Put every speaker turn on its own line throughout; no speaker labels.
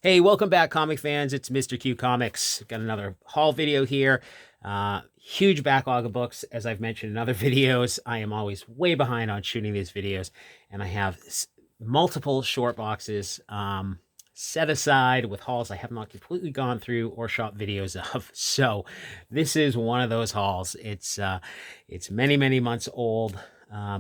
Hey, welcome back, comic fans. It's Mr. Q Comics. Got another haul video here. Huge backlog of books. As I've mentioned in other videos, I am always way behind on shooting these videos, and I have multiple short boxes set aside with hauls I have not completely gone through or shot videos of. So this is one of those hauls. It's many months old.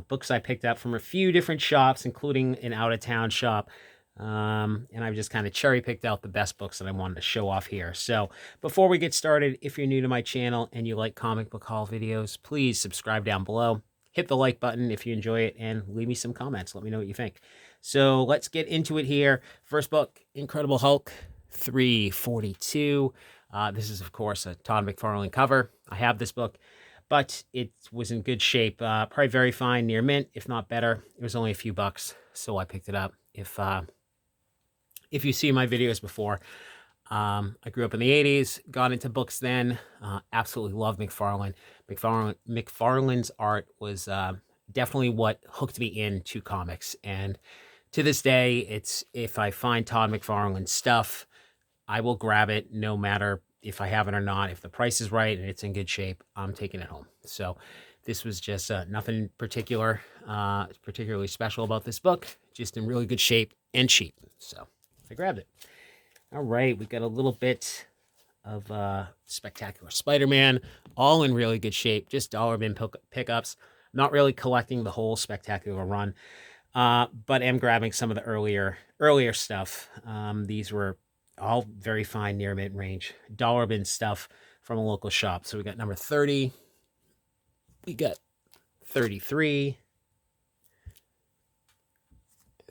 Books I picked up from a few different shops, including an out-of-town shop. And I've just kind of cherry picked out the best books that I wanted to show off here. So before we get started, if you're new to my channel and you like comic book haul videos, please subscribe down below. Hit the like button if you enjoy it and leave me some comments. Let me know what you think. So let's get into it here. First book, Incredible Hulk 342. This is, of course, a Todd McFarlane cover. I have this book, but it was in good shape. Probably very fine, near mint, if not better. It was only a few bucks, so I picked it up. If you see my videos before, I grew up in the 80s, got into books then, absolutely loved McFarlane. McFarlane's art was definitely what hooked me into comics. And to this day, it's if I find Todd McFarlane stuff, I will grab it no matter if I have it or not. If the price is right and it's in good shape, I'm taking it home. So this was just nothing particularly special about this book, just in really good shape and cheap. So I grabbed it. All right, we got a little bit of Spectacular Spider-Man, all in really good shape, just dollar bin pickups. Not really collecting the whole Spectacular run, but am grabbing some of the earlier stuff. These were all very fine, near mid range dollar bin stuff from a local shop. So we got number 30, we got 33,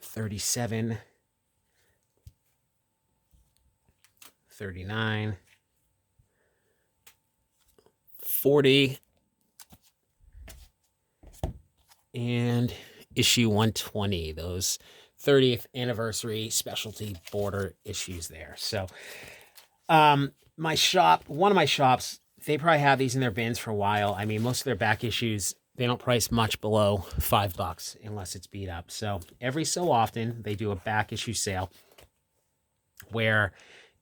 37, 39, 40, and issue 120, those 30th anniversary specialty border issues there. So one of my shops, they probably have these in their bins for a while. I mean, most of their back issues, they don't price much below $5 unless it's beat up. So every so often they do a back issue sale where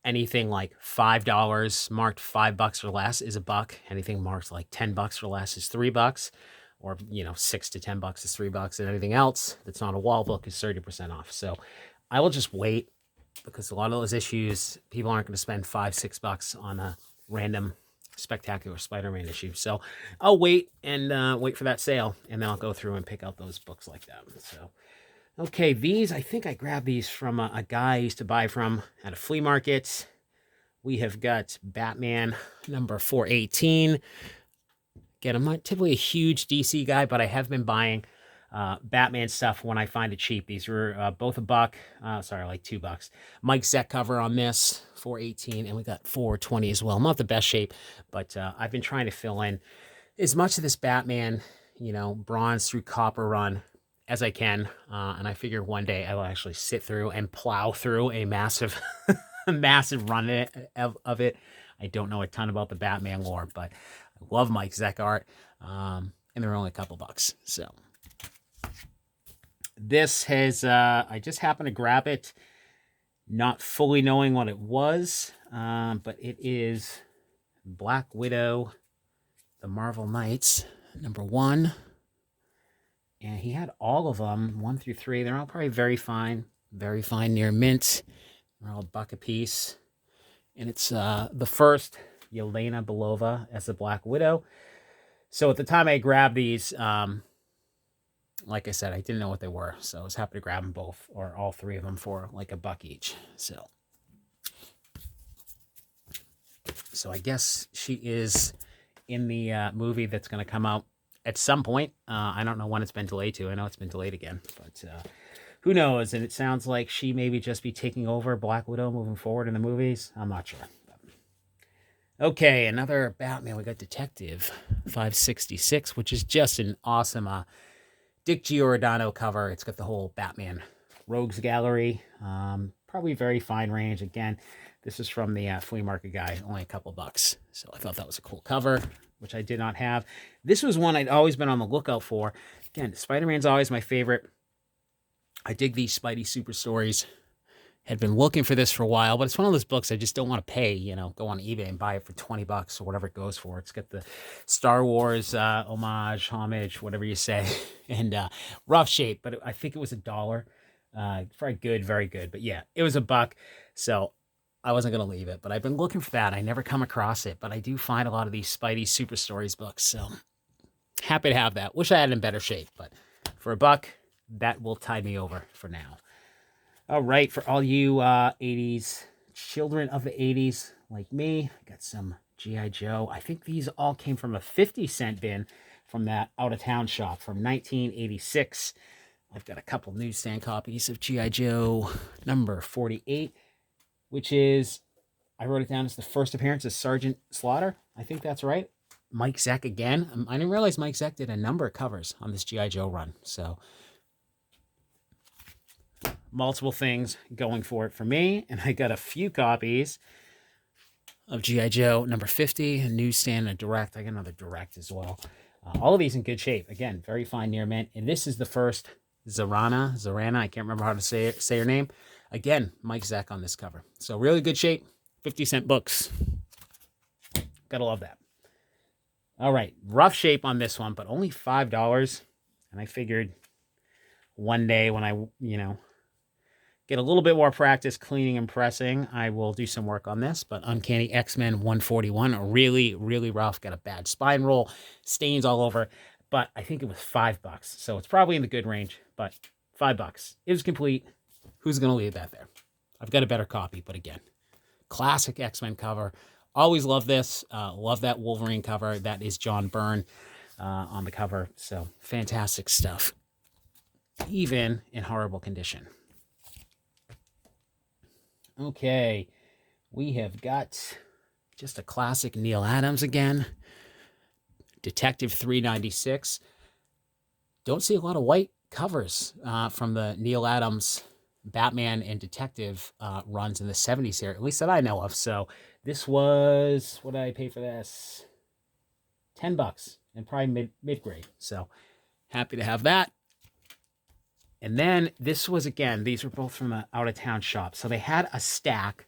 anything like $5 marked $5 or less is a buck. Anything marked like $10 or less is $3, or $6 to $10 is $3, and anything else that's not a wall book is 30% off. So I will just wait, because a lot of those issues, people aren't going to spend $5-6 on a random Spectacular Spider-Man issue. So I'll wait and wait for that sale, and then I'll go through and pick out those books like that. So okay, these, I think I grabbed these from a guy I used to buy from at a flea market. We have got Batman number 418. Again, I'm not typically a huge DC guy, but I have been buying Batman stuff when I find it cheap. These were both a buck. Sorry, like $2. Mike Zeck cover on this, 418, and we got 420 as well. Not the best shape, but I've been trying to fill in as much of this Batman, bronze through copper run as I can, and I figure one day I will actually sit through and plow through a massive massive run of it. I don't know a ton about the Batman lore, but I love Mike Zeck art, and they're only a couple bucks. So this has I just happened to grab it, not fully knowing what it was, but it is Black Widow, the Marvel Knights, number 1. And he had all of them, 1 through 3. They're all probably very fine near mint. They're all a buck a piece. And it's the first Yelena Belova as the Black Widow. So at the time I grabbed these, like I said, I didn't know what they were. So I was happy to grab them both, or all 3 of them, for like a buck each. So I guess she is in the movie that's going to come out at some point. I don't know when it's been delayed to. I know it's been delayed again, but who knows? And it sounds like she maybe just be taking over Black Widow moving forward in the movies. I'm not sure. Okay, another Batman. We got Detective 566, which is just an awesome Dick Giordano cover. It's got the whole Batman Rogues Gallery. Probably very fine range. Again, this is from the flea market guy, only a couple bucks. So I thought that was a cool cover, which I did not have. This was one I'd always been on the lookout for. Again, Spider-Man's always my favorite. I dig these Spidey super stories. had been looking for this for a while, but it's one of those books I just don't want to pay, go on eBay and buy it for $20 or whatever it goes for. It's got the Star Wars homage, whatever you say, and rough shape, but I think it was $1. Very good, very good. But yeah, it was $1. So I wasn't going to leave it, but I've been looking for that. I never come across it, but I do find a lot of these Spidey Super Stories books. So happy to have that. Wish I had it in better shape, but for $1, that will tide me over for now. All right, for all you 80s, children of the 80s like me, I got some G.I. Joe. I think these all came from a 50-cent bin from that out-of-town shop from 1986. I've got a couple newsstand copies of G.I. Joe number 48, which is, I wrote it down as the first appearance of Sergeant Slaughter. I think that's right. Mike Zeck again. I didn't realize Mike Zeck did a number of covers on this G.I. Joe run, so multiple things going for it for me. And I got a few copies of G.I. Joe number 50, a newsstand, and a direct. I got another direct as well. All of these in good shape. Again, very fine near mint. And this is the first Zorana, I can't remember how to say her name. Again, Mike Zeck on this cover. So really good shape, 50-cent books. Gotta love that. All right, rough shape on this one, but only $5. And I figured one day when I, get a little bit more practice cleaning and pressing, I will do some work on this. But Uncanny X-Men 141, really, really rough. Got a bad spine roll, stains all over. But I think it was $5. So it's probably in the good range, but $5. It was complete. Who's going to leave that there? I've got a better copy, but again, classic X-Men cover. Always love this. Love that Wolverine cover. That is John Byrne on the cover. So fantastic stuff, even in horrible condition. Okay, we have got just a classic Neil Adams again. Detective 396. Don't see a lot of white covers from the Neil Adams Batman and Detective runs in the 70s here, at least that I know of. So this was, what did I pay for this? $10 and probably mid-grade. So happy to have that. And then this was, again, these were both from the out-of-town shop. So they had a stack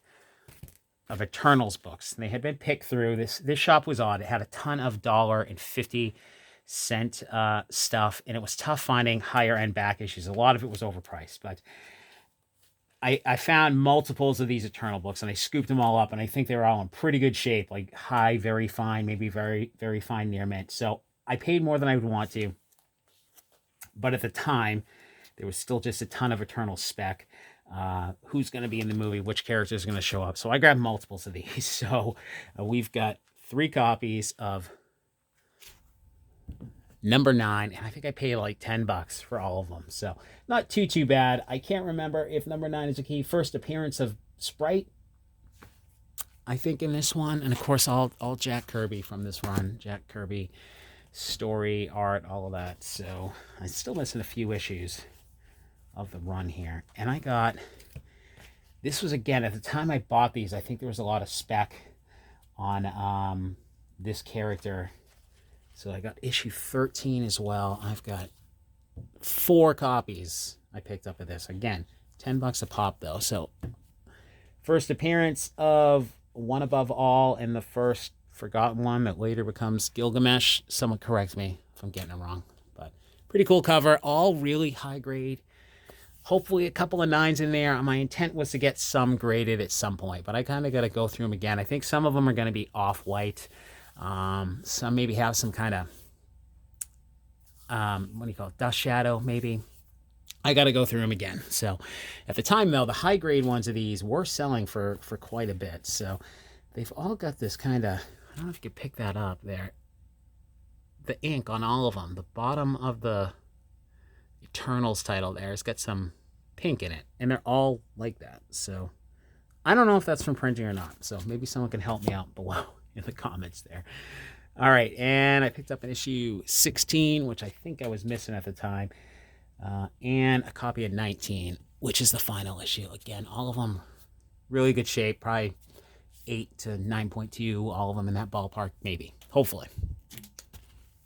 of Eternals books. They had been picked through. This shop was odd. It had a ton of $1.50 stuff, and it was tough finding higher-end back issues. A lot of it was overpriced, but I found multiples of these Eternal books, and I scooped them all up, and I think they were all in pretty good shape, like high, very fine, maybe very, very fine near mint. So I paid more than I would want to, but at the time, there was still just a ton of Eternal spec. Who's going to be in the movie? Which character is going to show up? So I grabbed multiples of these. So we've got 3 copies of number 9. And I think I paid like $10 for all of them. So not too bad. I can't remember if number 9 is a key. First appearance of Sprite, I think, in this one. And of course, all Jack Kirby from this run. Jack Kirby, story, art, all of that. So I'm still missing a few issues of the run here. And I got, this was, again, at the time I bought these, I think there was a lot of spec on this character. So I got issue 13 as well. I've got 4 copies I picked up of this. Again, $10 a pop though. So first appearance of One Above All, and the first forgotten one that later becomes Gilgamesh. Someone correct me if I'm getting it wrong, but pretty cool cover. All really high grade. Hopefully a couple of 9s in there. My intent was to get some graded at some point, but I kind of got to go through them again. I think some of them are going to be off-white. Some maybe have some kind of, what do you call it, dust shadow, maybe. I got to go through them again. So at the time, though, the high-grade ones of these were selling for quite a bit. So they've all got this kind of, I don't know if you could pick that up there, the ink on all of them. The bottom of the Eternals title there, it's got some pink in it, and they're all like that. So I don't know if that's from printing or not, so maybe someone can help me out below in the comments there. All right, and I picked up an issue 16, which I think I was missing at the time, and a copy of 19, which is the final issue. Again, all of them really good shape, probably 8 to 9.2, all of them in that ballpark, maybe, hopefully.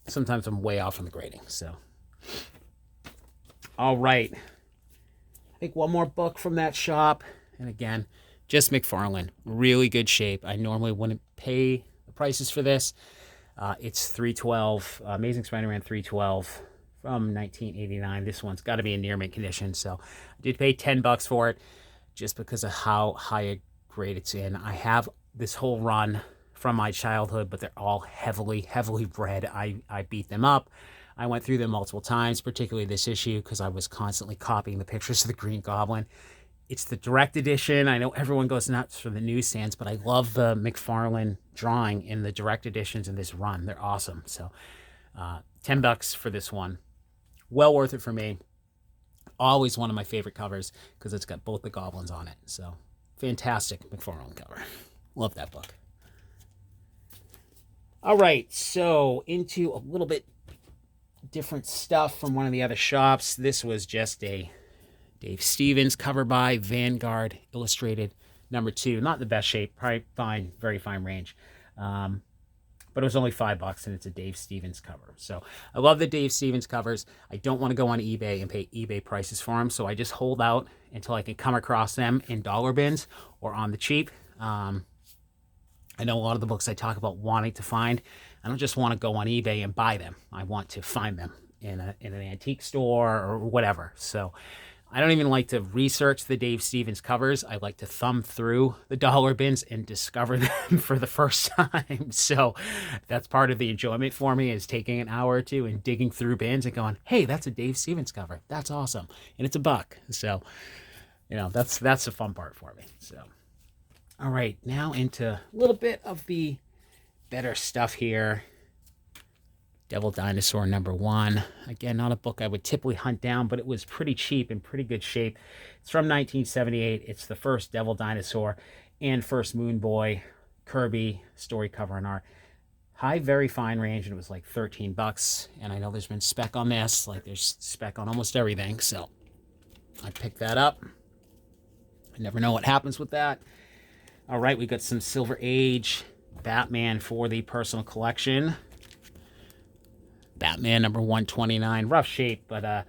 Sometimes I'm way off on the grading, so. All right, I think one more book from that shop, And again, just McFarlane. Really good shape. I normally wouldn't pay the prices for this. It's 312, Amazing Spider-Man 312 from 1989. This one's got to be in near mint condition. So I did pay $10 for it just because of how high a grade it's in. I have this whole run from my childhood, but they're all heavily bred. I beat them up. I went through them multiple times, particularly this issue, because I was constantly copying the pictures of the Green Goblin. It's the direct edition. I know everyone goes nuts for the newsstands, but I love the McFarlane drawing in the direct editions in this run. They're awesome. So $10 for this one. Well worth it for me. Always one of my favorite covers because it's got both the goblins on it. So fantastic McFarlane cover. Love that book. All right, so into a little bit different stuff from one of the other shops. This was just a Dave Stevens cover by Vanguard Illustrated #2. Not the best shape, probably fine, very fine range. But it was only $5 and it's a Dave Stevens cover. So I love the Dave Stevens covers. I don't want to go on eBay and pay eBay prices for them. So I just hold out until I can come across them in dollar bins or on the cheap. I know a lot of the books I talk about wanting to find. I don't just want to go on eBay and buy them. I want to find them in an antique store or whatever. So I don't even like to research the Dave Stevens covers. I like to thumb through the dollar bins and discover them for the first time. So that's part of the enjoyment for me, is taking an hour or two and digging through bins and going, hey, that's a Dave Stevens cover. That's awesome. And it's $1. So, that's the fun part for me. So, all right, now into a little bit of the better stuff here. Devil Dinosaur #1. Again, not a book I would typically hunt down, but it was pretty cheap and pretty good shape. It's from 1978. It's the first Devil Dinosaur and first Moon Boy Kirby story cover and art. High, very fine range, and it was like $13. And I know there's been spec on this, like there's spec on almost everything. So I picked that up. I never know what happens with that. All right, we got some Silver Age Batman for the personal collection. Batman #129, rough shape, but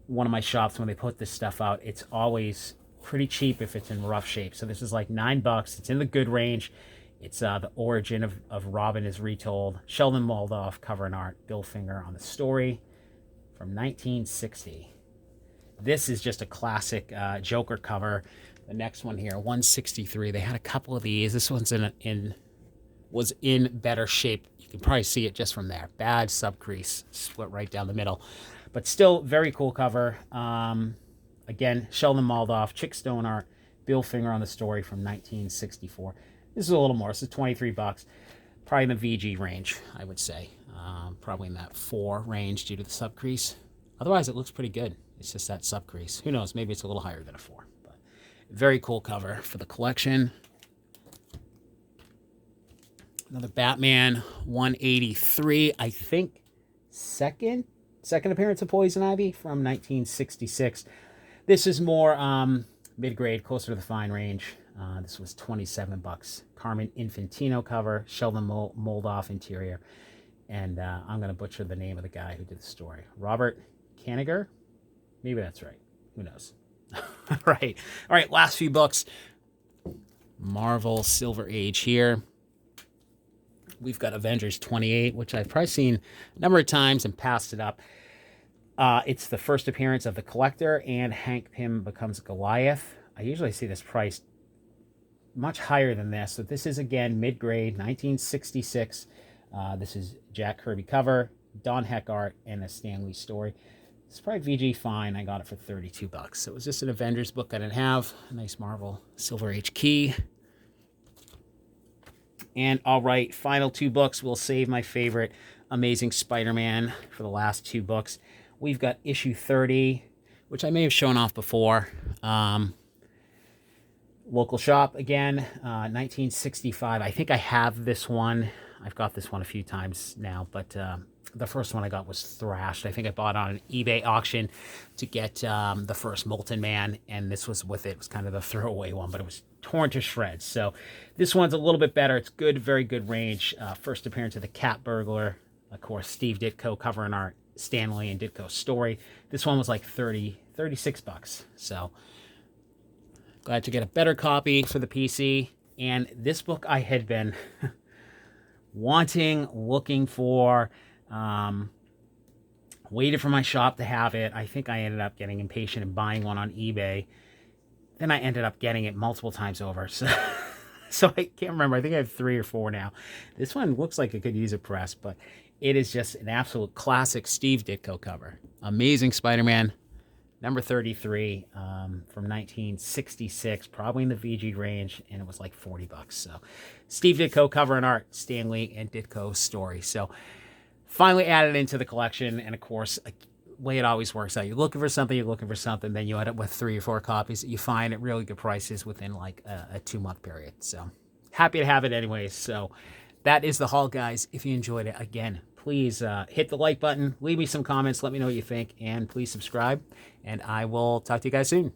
one of my shops, when they put this stuff out, it's always pretty cheap if it's in rough shape. So this is like $9. It's in the good range. It's the origin of Robin is retold. Sheldon Moldoff cover and art. Bill Finger on the story from 1960. This is just a classic Joker cover. The next one here, 163. They had a couple of these. This one's was in better shape. You can probably see it just from there. Bad subcrease, split right down the middle. But still, very cool cover. Again, Sheldon Moldoff, Chick Stone art, Bill Finger on the story from 1964. This is a little more. This is $23. Probably in the VG range, I would say. Probably in that 4 range due to the subcrease. Otherwise, it looks pretty good. It's just that subcrease. Who knows? Maybe it's a little higher than a 4. But very cool cover for the collection. Another Batman 183, I think second appearance of Poison Ivy from 1966. This is more mid-grade, closer to the fine range. This was $27. Carmen Infantino cover, Sheldon Moldoff interior, and I'm going to butcher the name of the guy who did the story. Robert Kaniger? Maybe that's right. Who knows? All right, last few books. Marvel Silver Age here. We've got Avengers 28, which I've probably seen a number of times and passed it up. It's the first appearance of the Collector and Hank Pym becomes Goliath. I usually see this priced much higher than this. So this is, again, mid-grade, 1966. This is Jack Kirby cover, Don Heck art, and a Stan Lee story. It's probably VG fine. I got it for $32. So it was just an Avengers book I didn't have. A nice Marvel Silver Age key. And all right, final 2 books. We'll save my favorite Amazing Spider-Man for the last 2 books. We've got issue 30, which I may have shown off before. Local shop again, 1965. I think I have this one. I've got this one a few times now, but the first one I got was thrashed. I think I bought on an eBay auction to get the first Molten Man, and this was with it. It was kind of the throwaway one, but it was torn to shreds. So this one's a little bit better. It's good, very good range. First appearance of the Cat Burglar. Of course, Steve Ditko cover and art, Stanley and Ditko story. This one was like $36. So Glad to get a better copy for the PC. And this book I had been wanting, looking for, waited for my shop to have it. I think I ended up getting impatient and buying one on eBay. Then I ended up getting it multiple times over. So I can't remember. I think I have 3 or 4 now. This one looks like it could use a press, but it is just an absolute classic Steve Ditko cover. Amazing Spider-Man, number 33, from 1966, probably in the VG range, and it was like $40. So Steve Ditko cover and art, Stan Lee and Ditko story. So finally added into the collection, and of course, the way it always works out, you're looking for something, then you end up with 3 or 4 copies that you find at really good prices within like a 2-month period. So happy to have it anyways. So that is the haul, guys. If you enjoyed it, again, please hit the like button, leave me some comments, let me know what you think, and please subscribe, and I will talk to you guys soon.